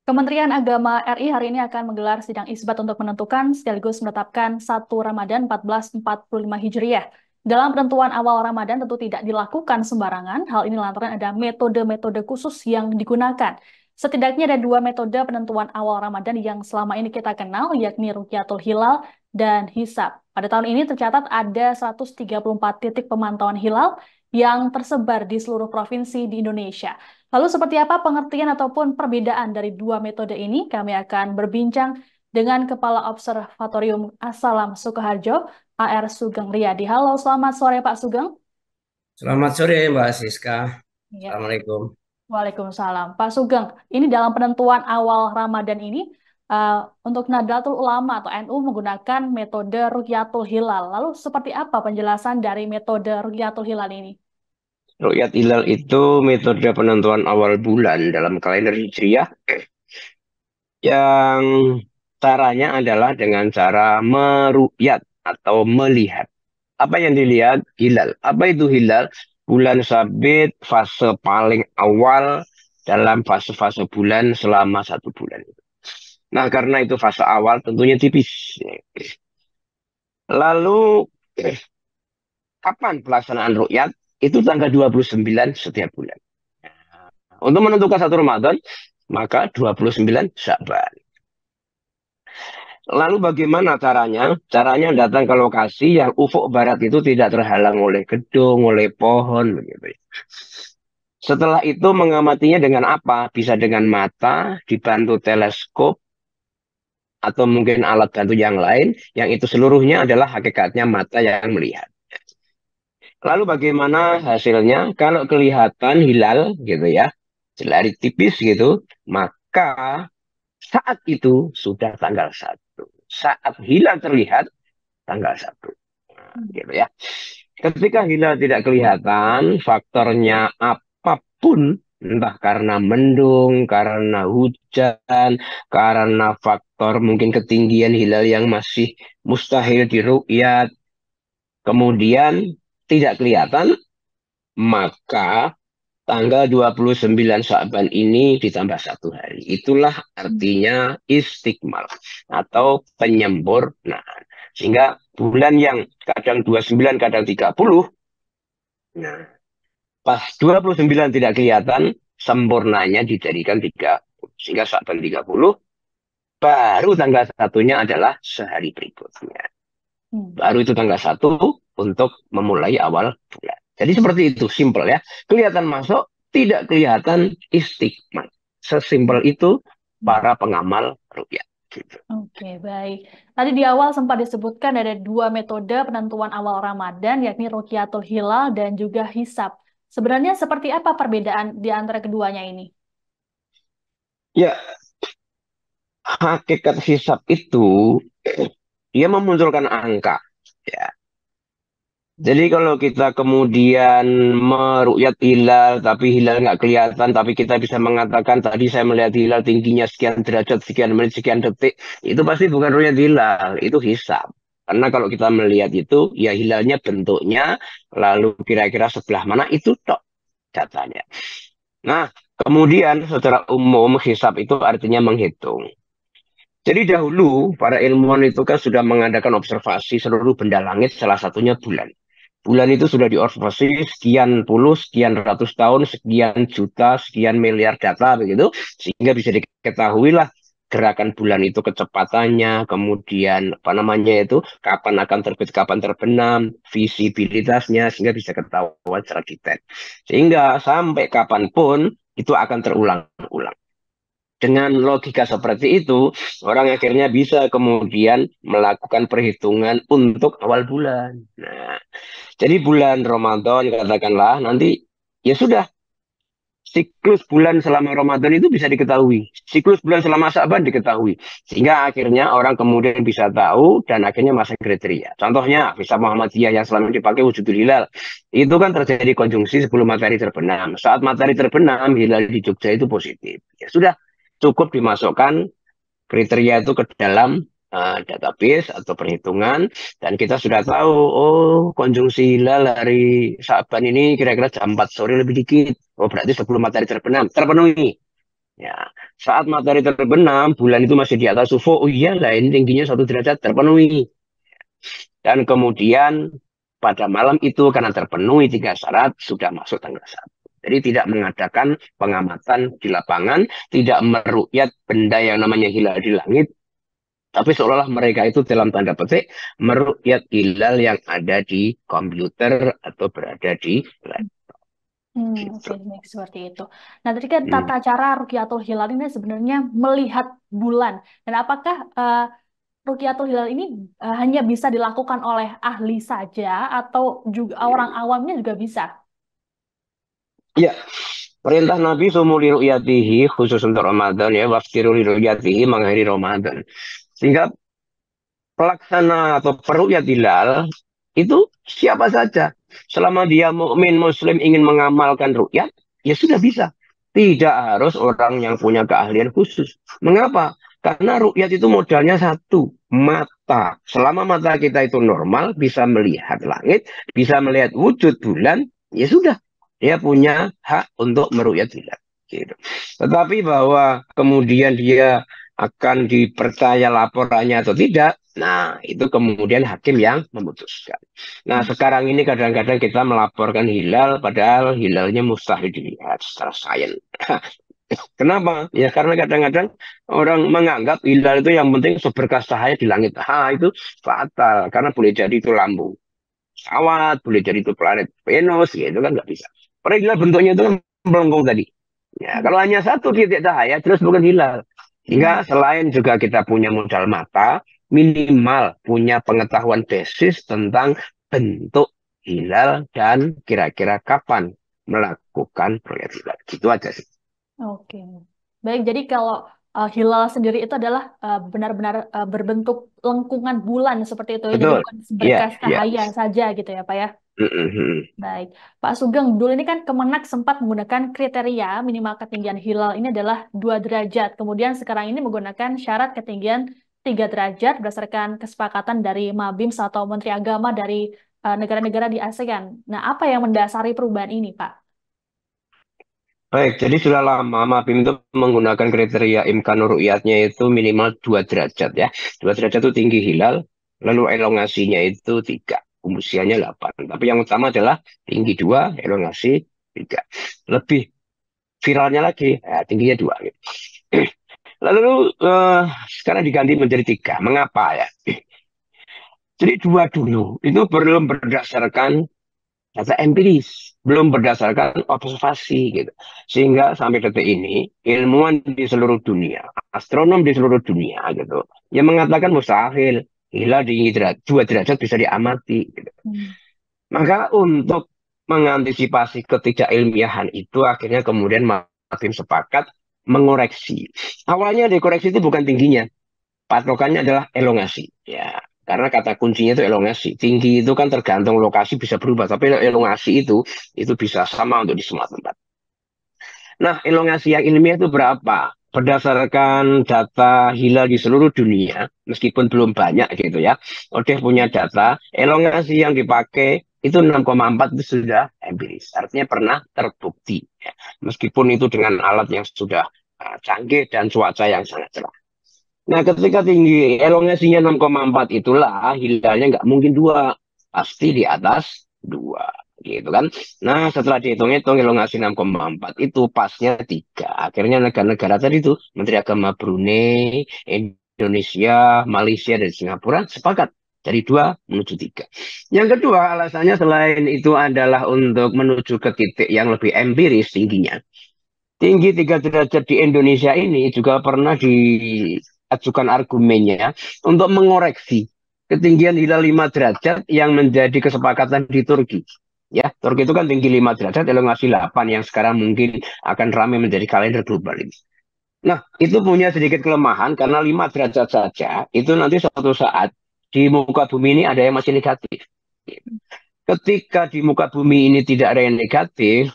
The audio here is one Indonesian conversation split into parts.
Kementerian Agama RI hari ini akan menggelar sidang isbat untuk menentukan sekaligus menetapkan 1 Ramadan 1445 Hijriah. Dalam penentuan awal Ramadan tentu tidak dilakukan sembarangan, hal ini lantaran ada metode-metode khusus yang digunakan. Setidaknya ada dua metode penentuan awal Ramadan yang selama ini kita kenal, yakni Rukyatul Hilal dan Hisab. Pada tahun ini tercatat ada 134 titik pemantauan hilal yang tersebar di seluruh provinsi di Indonesia. Lalu seperti apa pengertian ataupun perbedaan dari dua metode ini? Kami akan berbincang dengan Kepala Observatorium Asalam Sukoharjo, AR Sugeng Riyadi. Halo, selamat sore Pak Sugeng. Selamat sore Mbak Siska. Ya, Assalamualaikum. Waalaikumsalam. Pak Sugeng, ini dalam penentuan awal Ramadan ini, uh, untuk Nahdlatul Ulama atau NU menggunakan metode Rukyatul Hilal. Lalu seperti apa penjelasan dari metode Rukyatul Hilal ini? Ru'yat hilal itu metode penentuan awal bulan dalam kalender Hijriah yang caranya adalah dengan cara meru'yat atau melihat. Apa yang dilihat? Hilal. Apa itu hilal? Bulan sabit fase paling awal dalam fase-fase bulan selama 1 bulan. Nah, karena itu fase awal tentunya tipis. Lalu kapan pelaksanaan ru'yat? Itu tanggal 29 setiap bulan. Untuk menentukan 1 Ramadan, maka 29 Sya'ban. Lalu bagaimana caranya? Caranya datang ke lokasi yang ufuk barat itu tidak terhalang oleh gedung, oleh pohon, begitu. Setelah itu mengamatinya dengan apa? Bisa dengan mata, dibantu teleskop, atau mungkin alat bantu yang lain, yang itu seluruhnya adalah hakikatnya mata yang melihat. Lalu bagaimana hasilnya? Kalau kelihatan hilal gitu ya, jelari tipis gitu, maka saat itu sudah tanggal 1. Saat hilal terlihat tanggal 1. Nah, gitu ya. Ketika hilal tidak kelihatan, faktornya apapun, entah karena mendung, karena hujan, karena faktor mungkin ketinggian hilal yang masih mustahil diru'yat, kemudian tidak kelihatan, maka tanggal 29 Sya'ban ini ditambah 1 hari. Itulah artinya istiqmal atau penyempurnaan. Sehingga bulan yang kadang 29, kadang 30, nah, pas 29 tidak kelihatan, sempurnanya dijadikan 30. Sehingga Sya'ban 30, baru tanggal 1-nya adalah sehari berikutnya. Hmm. Baru itu tanggal 1 untuk memulai awal bulan. Jadi seperti itu, simple ya. Kelihatan masuk, tidak kelihatan istiqmat. Sesimpel itu para pengamal rukyat. Gitu. Oke, baik. Tadi di awal sempat disebutkan ada dua metode penentuan awal Ramadan, yakni Rukyatul Hilal dan juga Hisab. Sebenarnya seperti apa perbedaan di antara keduanya ini? Ya, hakikat hisab itu dia memunculkan angka. Ya. Jadi kalau kita kemudian merukyat hilal, tapi hilal nggak kelihatan, tapi kita bisa mengatakan tadi saya melihat hilal tingginya sekian derajat, sekian menit, sekian detik, itu pasti bukan rukyat hilal, itu hisab. Karena kalau kita melihat itu, ya hilalnya bentuknya, lalu kira-kira sebelah mana, itu tok datanya. Nah, kemudian secara umum hisab itu artinya menghitung. Jadi dahulu para ilmuwan itu kan sudah mengadakan observasi seluruh benda langit, salah satunya bulan. Bulan itu sudah diobservasi sekian puluh, sekian ratus tahun, sekian juta, sekian miliar data begitu, sehingga bisa diketahui lah gerakan bulan itu kecepatannya, kemudian apa namanya itu, kapan akan terbit, kapan terbenam, visibilitasnya, sehingga bisa ketahuan secara detail. Sehingga sampai kapanpun itu akan terulang-ulang. Dengan logika seperti itu, orang akhirnya bisa kemudian melakukan perhitungan untuk awal bulan. Nah, jadi bulan Ramadan katakanlah nanti ya sudah siklus bulan selama Ramadan itu bisa diketahui. Siklus bulan selama Sa'ban diketahui. Sehingga akhirnya orang kemudian bisa tahu dan akhirnya masuk kriteria. Contohnya Visa Muhammadiyah yang selama ini dipakai wujudul hilal. Itu kan terjadi konjungsi sebelum matahari terbenam. Saat matahari terbenam, hilal di Jogja itu positif. Ya sudah cukup dimasukkan kriteria itu ke dalam database atau perhitungan dan kita sudah tahu oh konjungsi hilal hari Sa'ban ini kira-kira jam 4 sore lebih dikit. Oh berarti sebelum matahari terbenam terpenuhi. Ya, saat matahari terbenam, bulan itu masih di atas ufuk. Oh iyalah, ini tingginya 1 derajat terpenuhi. Dan kemudian pada malam itu karena terpenuhi 3 syarat, sudah masuk tanggal 1. Jadi tidak mengadakan pengamatan di lapangan, tidak merukyat benda yang namanya hilal di langit, tapi seolah-olah mereka itu dalam tanda petik merukyat hilal yang ada di komputer atau berada di lab. Oke, Gitu. baik seperti itu. Nah, tadi kan Hmm. tata cara Rukyatul Hilal ini sebenarnya melihat bulan. Dan apakah Rukyatul Hilal ini hanya bisa dilakukan oleh ahli saja atau juga orang awamnya juga bisa? Ya, perintah Nabi sumuli ru'yatihi khusus untuk Ramadan ya, waftiru li ru'yatihi mengakhiri Ramadan. Sehingga pelaksana atau peruqyat hilal itu siapa saja. Selama dia mukmin muslim ingin mengamalkan ru'yat, ya sudah bisa. Tidak harus orang yang punya keahlian khusus. Mengapa? Karena ru'yat itu modalnya satu, mata. Selama mata kita itu normal, bisa melihat langit, bisa melihat wujud bulan, ya sudah. Dia punya hak untuk meru'yat hilal. Gitu. Tetapi bahwa kemudian dia akan dipercaya laporannya atau tidak, nah itu kemudian hakim yang memutuskan. Nah sekarang ini kadang-kadang kita melaporkan hilal, padahal hilalnya mustahil dilihat secara sains. Kenapa? Ya karena kadang-kadang orang menganggap hilal itu yang penting seberkas cahaya di langit. Itu fatal, karena boleh jadi itu lambung pesawat, boleh jadi itu planet Venus, gitu kan nggak bisa. Padahal hilal bentuknya itu kan melengkung tadi. Ya, kalau hanya satu titik cahaya, terus bukan hilal. Sehingga Hmm. selain juga kita punya modal mata, minimal punya pengetahuan basis tentang bentuk hilal dan kira-kira kapan melakukan proyek hilal. Gitu aja sih. Oke. Baik, jadi kalau hilal sendiri itu adalah benar-benar berbentuk lengkungan bulan seperti itu ya. Jadi Betul. bukan Iya, seberkas iya. cahaya saja gitu ya, Pak ya. Mm-mm. Baik, Pak Sugeng, dulu ini kan Kemenak sempat menggunakan kriteria minimal ketinggian hilal ini adalah 2 derajat. Kemudian sekarang ini menggunakan syarat ketinggian 3 derajat berdasarkan kesepakatan dari Mabims atau Menteri Agama dari negara-negara di ASEAN. Nah, apa yang mendasari perubahan ini, Pak? Baik, jadi sudah lama Mapim itu menggunakan kriteria imkanur ru'yatnya itu minimal 2 derajat ya. 2 derajat itu tinggi hilal, lalu elongasinya itu 3, usianya 8. Tapi yang utama adalah tinggi 2, elongasi 3. Lebih viralnya lagi, ya, tingginya 2. Gitu. Lalu sekarang diganti menjadi 3. Mengapa ya? Jadi 2 dulu, itu belum berdasarkan data empiris, belum berdasarkan observasi gitu. Sehingga sampai detik ini ilmuwan di seluruh dunia, astronom di seluruh dunia gitu, yang mengatakan mustahil hilal di 2 derajat bisa diamati. Gitu. Hmm. Maka untuk mengantisipasi ketidakilmiahan itu akhirnya kemudian Makin sepakat mengoreksi. Awalnya dikoreksi itu bukan tingginya, patokannya adalah elongasi. Ya, karena kata kuncinya itu elongasi. Tinggi itu kan tergantung lokasi bisa berubah, tapi elongasi itu bisa sama untuk di semua tempat. Nah, elongasi yang ilmiah itu berapa? Berdasarkan data hilal di seluruh dunia, meskipun belum banyak gitu ya, Odeh punya data, elongasi yang dipakai itu 6,4 itu sudah empiris. Artinya pernah terbukti. Ya. Meskipun itu dengan alat yang sudah canggih dan cuaca yang sangat cerah. Nah, ketika tinggi elongasinya 6,4 itulah hilalnya nggak mungkin 2. Pasti di atas 2. Gitu kan. Nah, setelah dihitung-hitung elongasi 6,4 itu pasnya 3. Akhirnya negara-negara tadi itu Menteri Agama Brunei, Indonesia, Malaysia, dan Singapura sepakat. Dari 2 menuju 3. Yang kedua alasannya selain itu adalah untuk menuju ke titik yang lebih empiris tingginya. Tinggi 3 derajat di Indonesia ini juga pernah diajukan argumennya untuk mengoreksi ketinggian hilal 5 derajat yang menjadi kesepakatan di Turki. Ya, Turki itu kan tinggi 5 derajat, elongasi 8 yang sekarang mungkin akan ramai menjadi kalender global ini. Nah, itu punya sedikit kelemahan karena 5 derajat saja, itu nanti suatu saat di muka bumi ini ada yang masih negatif. Ketika di muka bumi ini tidak ada yang negatif,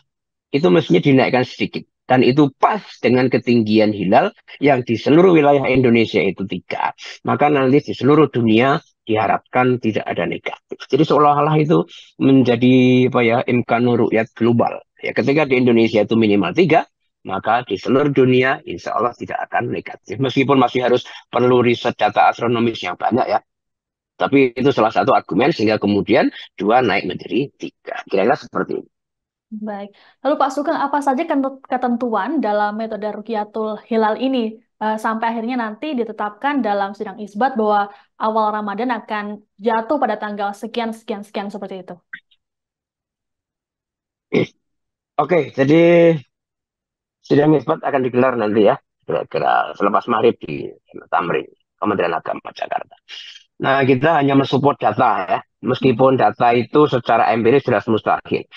itu mestinya dinaikkan sedikit. Dan itu pas dengan ketinggian hilal yang di seluruh wilayah Indonesia itu 3. Maka nanti di seluruh dunia diharapkan tidak ada negatif. Jadi seolah-olah itu menjadi apa ya imkanur ru'yat global. Ya, ketika di Indonesia itu minimal 3, maka di seluruh dunia insya Allah tidak akan negatif. Meskipun masih harus perlu riset data astronomis yang banyak ya. Tapi itu salah satu argumen sehingga kemudian 2 naik menjadi 3. Kira-kira seperti ini. Baik. Lalu Pak Sugeng, apa saja ketentuan dalam metode Rukyatul Hilal ini sampai akhirnya nanti ditetapkan dalam sidang isbat bahwa awal Ramadan akan jatuh pada tanggal sekian, sekian, sekian seperti itu? Oke, jadi sidang isbat akan digelar nanti ya, kira-kira selepas maghrib di Tamrin, Kementerian Agama Jakarta. Nah, kita hanya mensupport data ya, meskipun data itu secara empiris jelas mustahil.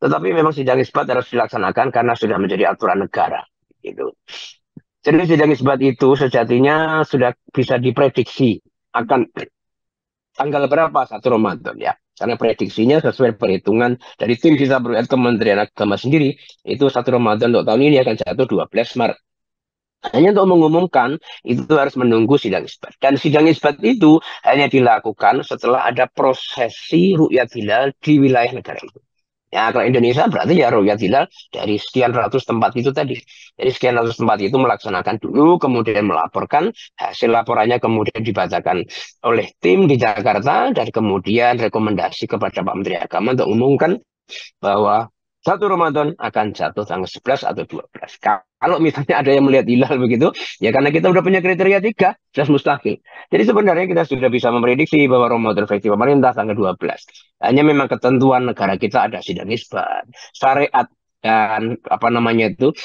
Tetapi memang sidang isbat harus dilaksanakan karena sudah menjadi aturan negara. Gitu. Jadi sidang isbat itu sejatinya sudah bisa diprediksi akan tanggal berapa 1 Ramadan ya. Karena prediksinya sesuai perhitungan dari tim kita beruat Kementerian Agama sendiri, itu 1 Ramadan untuk tahun ini akan jatuh 12 Maret. Hanya untuk mengumumkan, itu harus menunggu sidang isbat. Dan sidang isbat itu hanya dilakukan setelah ada prosesi ru'yat hilal di wilayah negara itu. Ya, kalau Indonesia berarti ya ru'yat hilal dari sekian ratus tempat itu tadi. Jadi sekian ratus tempat itu melaksanakan dulu, kemudian melaporkan, hasil laporannya kemudian dibacakan oleh tim di Jakarta, dan kemudian rekomendasi kepada Pak Menteri Agama untuk umumkan bahwa 1 Ramadan akan jatuh tanggal 11 atau 12. Kalau misalnya ada yang melihat hilal begitu, ya karena kita udah punya kriteria 3, jelas mustahil. Jadi sebenarnya kita sudah bisa memprediksi bahwa Ramadan versi pemerintah tanggal 12. Hanya memang ketentuan negara kita ada sidang isbat, syariat, dan apa namanya itu,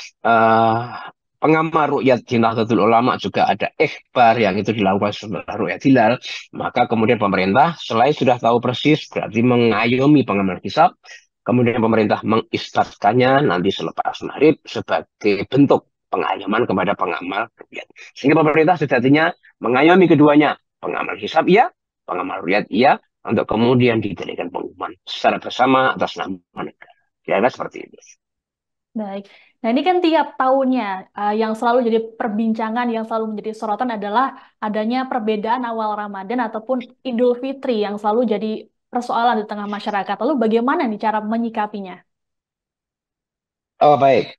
pengamal ru'yat di Nahdlatul Ulama juga ada ikhbar yang itu dilakukan setelah ru'yat hilal. Maka kemudian pemerintah selain sudah tahu persis, berarti mengayomi pengamal hisab, kemudian pemerintah mengistarkannya nanti selepas maghrib sebagai bentuk pengayoman kepada pengamal ru'yat. Sehingga pemerintah sejatinya mengayomi keduanya. Pengamal hisab iya, pengamal ru'yat iya, untuk kemudian diberikan pengumuman secara bersama atas nama negara. Kira-kira seperti itu. Baik. Nah, ini kan tiap tahunnya yang selalu jadi perbincangan, yang selalu menjadi sorotan adalah adanya perbedaan awal Ramadan ataupun Idul Fitri yang selalu jadi persoalan di tengah masyarakat. Lalu bagaimana nih cara menyikapinya? Oh, baik.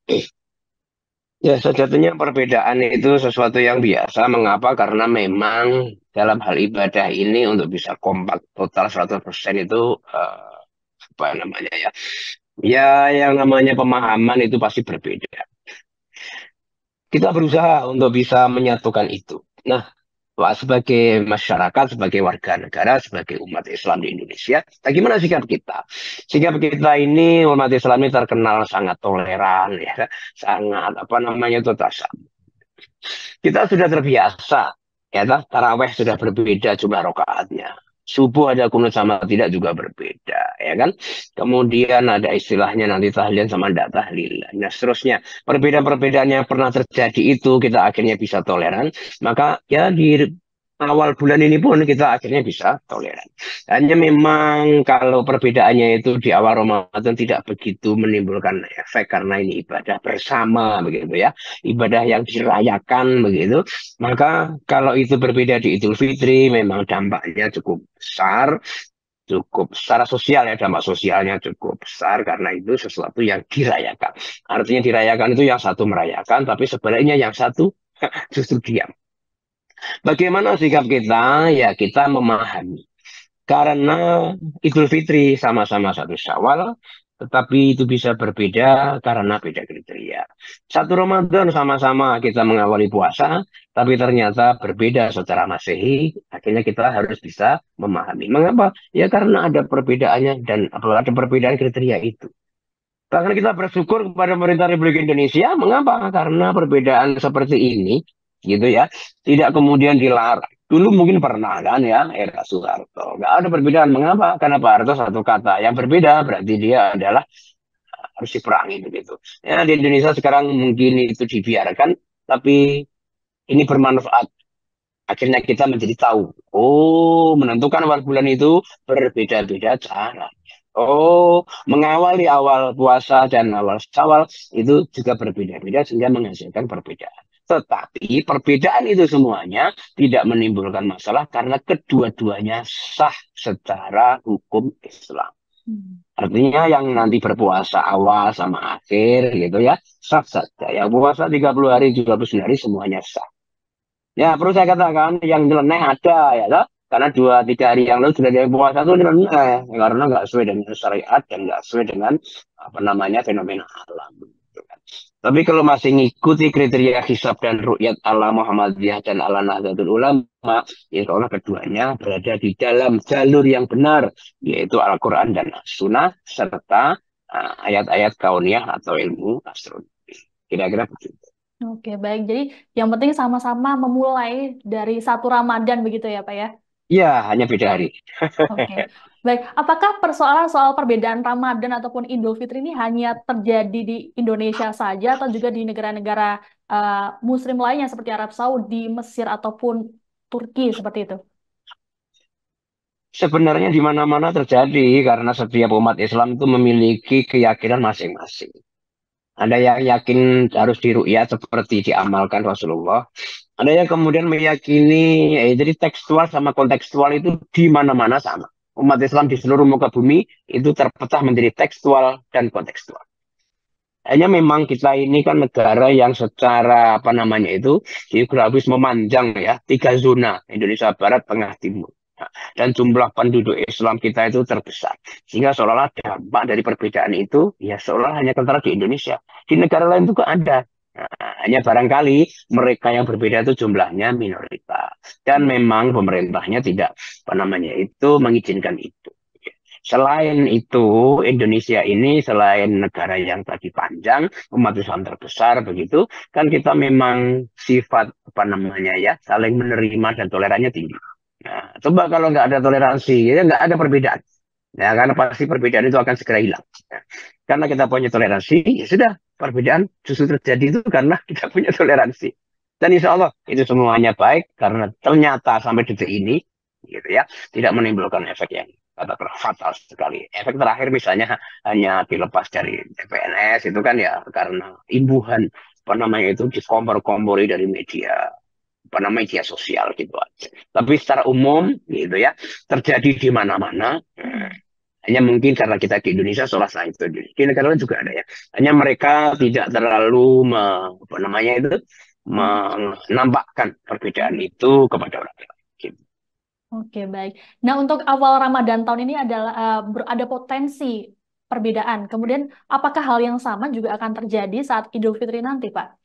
Ya, sejatinya perbedaan itu sesuatu yang biasa. Mengapa? Karena memang dalam hal ibadah ini untuk bisa kompak total 100% itu apa namanya ya? Ya, yang namanya pemahaman itu pasti berbeda. Kita berusaha untuk bisa menyatukan itu. Nah, Pak, sebagai masyarakat, sebagai warga negara, sebagai umat Islam di Indonesia, bagaimana sikap kita? Sikap kita ini, umat Islam ini terkenal sangat toleran, ya, sangat apa namanya itu tasawuf. Kita sudah terbiasa, ya, taraweh sudah berbeda jumlah rakaatnya. Subuh ada kunut sama tidak juga berbeda, ya kan? Kemudian ada istilahnya nanti tahlilan sama tidak tahlilan. Nah, seterusnya perbedaan-perbedaan yang pernah terjadi itu kita akhirnya bisa toleran. Maka ya di awal bulan ini pun kita akhirnya bisa toleran. Hanya memang kalau perbedaannya itu di awal Ramadan tidak begitu menimbulkan efek karena ini ibadah bersama begitu ya, ibadah yang dirayakan begitu. Maka kalau itu berbeda di Idul Fitri memang dampaknya cukup besar, cukup secara sosial ya, dampak sosialnya cukup besar karena itu sesuatu yang dirayakan. Artinya dirayakan itu yang satu merayakan, tapi sebaliknya yang satu justru diam. Bagaimana sikap kita? Ya kita memahami. Karena Idul Fitri sama-sama 1 Syawal, tetapi itu bisa berbeda karena beda kriteria. 1 Ramadan sama-sama kita mengawali puasa, tapi ternyata berbeda secara Masehi, akhirnya kita harus bisa memahami. Mengapa? Ya karena ada perbedaannya dan ada perbedaan kriteria itu. Bahkan kita bersyukur kepada pemerintah Republik Indonesia, mengapa? Karena perbedaan seperti ini, gitu ya, tidak kemudian dilarang. Dulu mungkin pernah kan ya, era Soeharto. Nggak ada perbedaan. Mengapa? Karena Pak Harto satu kata. Yang berbeda berarti dia adalah harus diperangi begitu. Ya, di Indonesia sekarang mungkin itu dibiarkan, tapi ini bermanfaat. Akhirnya kita menjadi tahu. Oh, menentukan awal bulan itu berbeda-beda cara. Oh, mengawali awal puasa dan awal Syawal itu juga berbeda-beda sehingga menghasilkan perbedaan. Tetapi perbedaan itu semuanya tidak menimbulkan masalah karena kedua-duanya sah secara hukum Islam. Hmm. Artinya yang nanti berpuasa awal sama akhir gitu ya, sah saja. Yang puasa 30 hari, 29 hari semuanya sah. Ya, perlu saya katakan yang nyeleneh ada ya toh. Karena 2-3 hari yang lalu sudah ada yang puasa itu nyeleneh karena nggak sesuai dengan syariat dan nggak sesuai dengan apa namanya fenomena alam. Gitu kan. Tapi kalau masih ngikuti kriteria hisab dan ru'yat ala Muhammadiyah dan ala Nahdlatul Ulama, insya Allah keduanya berada di dalam jalur yang benar, yaitu Al-Quran dan Sunnah serta ayat-ayat kauniyah atau ilmu astronomi. Kira-kira begitu. Oke, baik. Jadi yang penting sama-sama memulai dari satu Ramadan begitu ya, Pak ya? Ya, hanya beda hari. Oke, baik. Apakah persoalan soal perbedaan Ramadan ataupun Idul Fitri ini hanya terjadi di Indonesia saja atau juga di negara-negara Muslim lainnya seperti Arab Saudi, Mesir ataupun Turki seperti itu? Sebenarnya di mana-mana terjadi karena setiap umat Islam itu memiliki keyakinan masing-masing. Ada yang yakin harus diru'yat seperti diamalkan Rasulullah. Ada yang kemudian meyakini, jadi tekstual sama kontekstual itu di mana-mana sama. Umat Islam di seluruh muka bumi itu terpecah menjadi tekstual dan kontekstual. Hanya memang kita ini kan negara yang secara apa namanya itu geografis memanjang ya, 3 zona, Indonesia Barat, Tengah, Timur. Nah, dan jumlah penduduk Islam kita itu terbesar. Sehingga seolah-olah dampak dari perbedaan itu ya seolah hanya tertera di Indonesia. Di negara lain juga ada. Nah, hanya barangkali mereka yang berbeda itu jumlahnya minoritas. Dan memang pemerintahnya tidak apa namanya itu mengizinkan itu. Selain itu, Indonesia ini selain negara yang tadi panjang, umat Islam terbesar begitu, kan kita memang sifat apa namanya ya, saling menerima dan tolerannya tinggi. Nah, coba kalau nggak ada toleransi, ya nggak ada perbedaan. Ya, karena pasti perbedaan itu akan segera hilang. Ya. Karena kita punya toleransi, ya sudah, perbedaan justru terjadi itu karena kita punya toleransi. Dan insya Allah itu semuanya baik karena ternyata sampai detik ini, gitu ya, tidak menimbulkan efek yang katakanlah fatal sekali. Efek terakhir misalnya hanya dilepas dari PNS itu kan ya karena imbuhan apa namanya itu dikompor-kompori dari media apa namanya media sosial gitu aja. Tapi secara umum gitu ya terjadi di mana-mana. Hanya mungkin karena kita di Indonesia seolah itu di negara lain juga ada ya. Hanya mereka tidak terlalu apa namanya itu menampakkan perbedaan itu kepada orang lain. Gitu. Oke, baik. Nah, untuk awal Ramadan tahun ini adalah ada potensi perbedaan. Kemudian, apakah hal yang sama juga akan terjadi saat Idul Fitri nanti, Pak?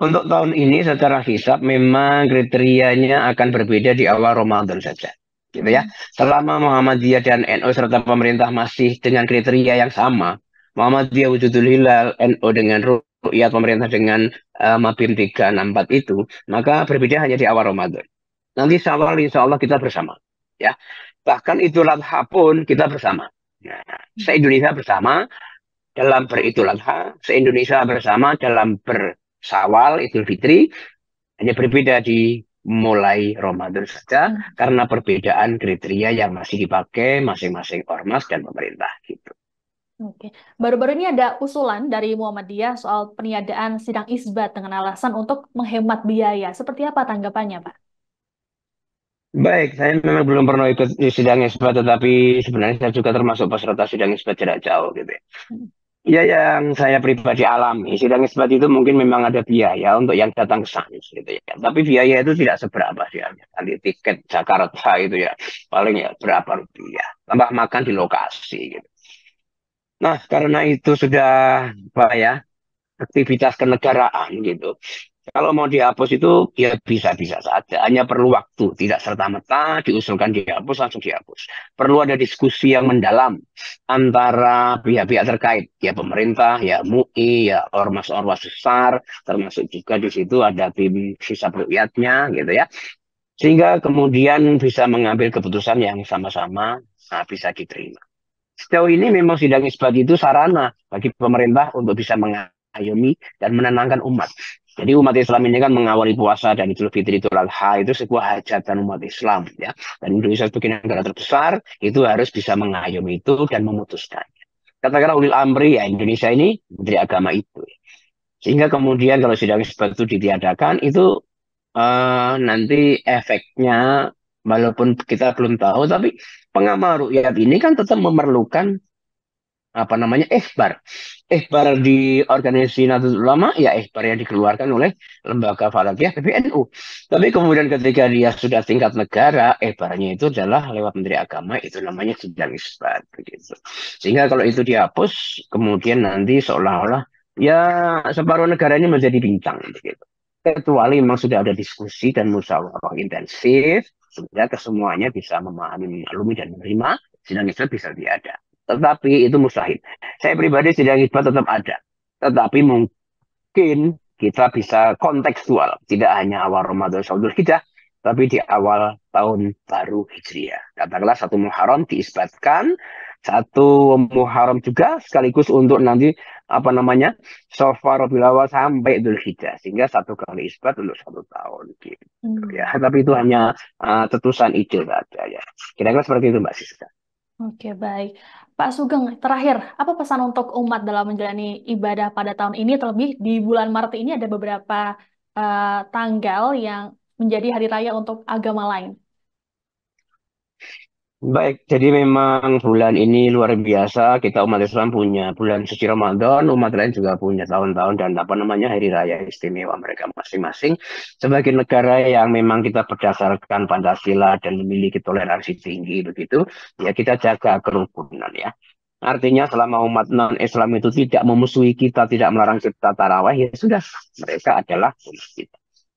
Untuk tahun ini secara hisab memang kriterianya akan berbeda di awal Ramadan saja. Gitu ya. Hmm. Selama Muhammadiyah dan NU serta pemerintah masih dengan kriteria yang sama, Muhammadiyah wujudul hilal, NU dengan ru'yat pemerintah dengan Mabim 364 itu, maka berbeda hanya di awal Ramadan. Nanti Syawal insya Allah kita bersama. Ya. Bahkan Idul Adha pun kita bersama. Nah, se-Indonesia bersama dalam beridul adha, se-Indonesia bersama dalam bersawal Idul Fitri, hanya berbeda di mulai Ramadan saja Hmm. karena perbedaan kriteria yang masih dipakai masing-masing ormas dan pemerintah gitu. Oke. Baru-baru ini ada usulan dari Muhammadiyah soal peniadaan sidang isbat dengan alasan untuk menghemat biaya. Seperti apa tanggapannya, Pak? Baik, saya memang belum pernah ikut di sidang isbat, tetapi sebenarnya saya juga termasuk peserta sidang isbat jarak jauh gitu ya. Hmm. Ya, yang saya pribadi alami, sidang isbat itu mungkin memang ada biaya untuk yang datang ke sana gitu ya. Tapi biaya itu tidak seberapa sih. Nanti tiket Jakarta itu ya paling ya berapa rupiah. Tambah makan di lokasi gitu. Nah, karena itu sudah apa ya, aktivitas kenegaraan gitu. Kalau mau dihapus itu ya bisa-bisa saja. Hanya perlu waktu, tidak serta-merta diusulkan dihapus langsung dihapus. Perlu ada diskusi yang mendalam antara pihak-pihak terkait, ya pemerintah, ya MUI, ya ormas-ormas besar, termasuk juga di situ ada tim hisab rukyatnya gitu ya. Sehingga kemudian bisa mengambil keputusan yang sama-sama bisa diterima. Sejauh ini memang sidang isbat itu sarana bagi pemerintah untuk bisa mengayomi dan menenangkan umat. Jadi umat Islam ini kan mengawali puasa dan Idul Fitri Idul Adha itu sebuah hajatan umat Islam ya. Dan Indonesia sebagai negara terbesar itu harus bisa mengayomi itu dan memutuskan. Katakanlah ulil amri ya Indonesia ini menteri agama itu. Sehingga kemudian kalau sidang isbat itu ditiadakan itu nanti efeknya Walaupun kita belum tahu, tapi pengamal ru'yat ini kan tetap memerlukan apa namanya ihbar di organisasi Nahdlatul Ulama, ya ihbar yang dikeluarkan oleh lembaga Falakiyah PBNU. Tapi kemudian ketika dia sudah tingkat negara, ihbarnya itu adalah lewat Menteri Agama, itu namanya sidang isbat begitu. Sehingga kalau itu dihapus, kemudian nanti seolah-olah ya separuh negara ini menjadi bincang begitu. Kecuali memang sudah ada diskusi dan musyawarah intensif sehingga kesemuanya bisa memahami, memaklumi dan menerima, sidang isbat bisa diada. Tetapi itu mustahil. Saya pribadi sidang isbat tetap ada. Tetapi mungkin kita bisa kontekstual. Tidak hanya awal Ramadan Syawal Hijjah, tapi di awal tahun baru Hijriah. Katakanlah 1 Muharram diisbatkan, 1 Muharram juga sekaligus untuk nanti apa namanya Shafar, Rabiul Awal sampai Dzul Hijjah, sehingga 1 kali isbat untuk 1 tahun gitu. Ya, tapi itu hanya tetusan ide saja ya. Kira-kira seperti itu Mbak Siska. Oke, baik. Pak Sugeng, terakhir, apa pesan untuk umat dalam menjalani ibadah pada tahun ini, terlebih di bulan Maret ini ada beberapa tanggal yang menjadi hari raya untuk agama lain? Baik, jadi memang bulan ini luar biasa. Kita umat Islam punya bulan suci Ramadan, umat lain juga punya tahun-tahun dan apa namanya hari raya istimewa mereka masing-masing. Sebagai negara yang memang kita berdasarkan Pancasila dan memiliki toleransi tinggi begitu, ya kita jaga kerukunan ya. Artinya selama umat non-Islam itu tidak memusuhi kita, tidak melarang kita tarawih, ya sudah, mereka adalah umat kita.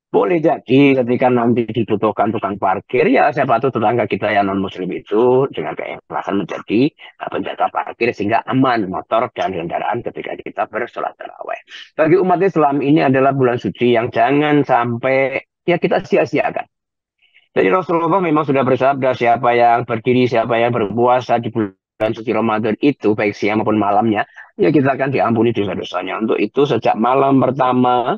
Boleh jadi ketika nanti dibutuhkan tukang parkir, ya siapa tahu tetangga kita yang non-muslim itu dengan keikhlasan menjadi penjaga parkir sehingga aman motor dan kendaraan ketika kita bersolat tarawih. Bagi umat Islam ini adalah bulan suci yang jangan sampai ya kita sia-siakan. Jadi Rasulullah memang sudah bersabda siapa yang berdiri, siapa yang berpuasa di bulan suci Ramadan itu baik siang maupun malamnya, ya kita akan diampuni dosa-dosanya. Untuk itu sejak malam pertama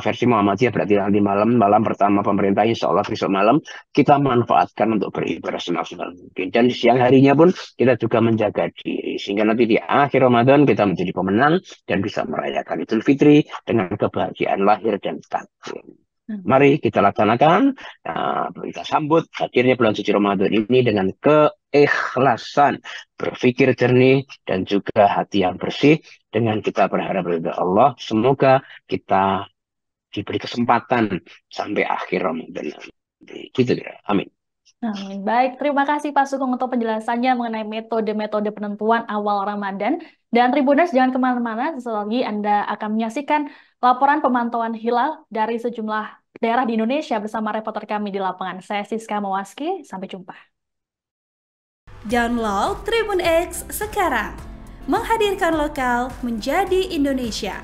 versi Muhammadiyah berarti nanti malam pertama pemerintah insya Allah besok malam kita manfaatkan untuk beribadah semaksimal mungkin, dan di siang harinya pun kita juga menjaga diri sehingga nanti di akhir Ramadan kita menjadi pemenang dan bisa merayakan Idul Fitri dengan kebahagiaan lahir dan batin. Mari kita laksanakan, kita sambut akhirnya bulan suci Ramadan ini dengan keikhlasan, berpikir jernih, dan juga hati yang bersih. Dengan kita berharap kepada Allah, semoga kita diberi kesempatan sampai akhir Ramadan nanti. Gitu ya, amin. Amin. Baik, terima kasih Pak Sugeng untuk penjelasannya mengenai metode-metode penentuan awal Ramadan. Dan Tribuners jangan kemana-mana, sesaat lagi Anda akan menyaksikan laporan pemantauan hilal dari sejumlah daerah di Indonesia bersama reporter kami di lapangan. Saya Siska Mawaski, sampai jumpa. Download Tribun X sekarang, menghadirkan lokal menjadi Indonesia.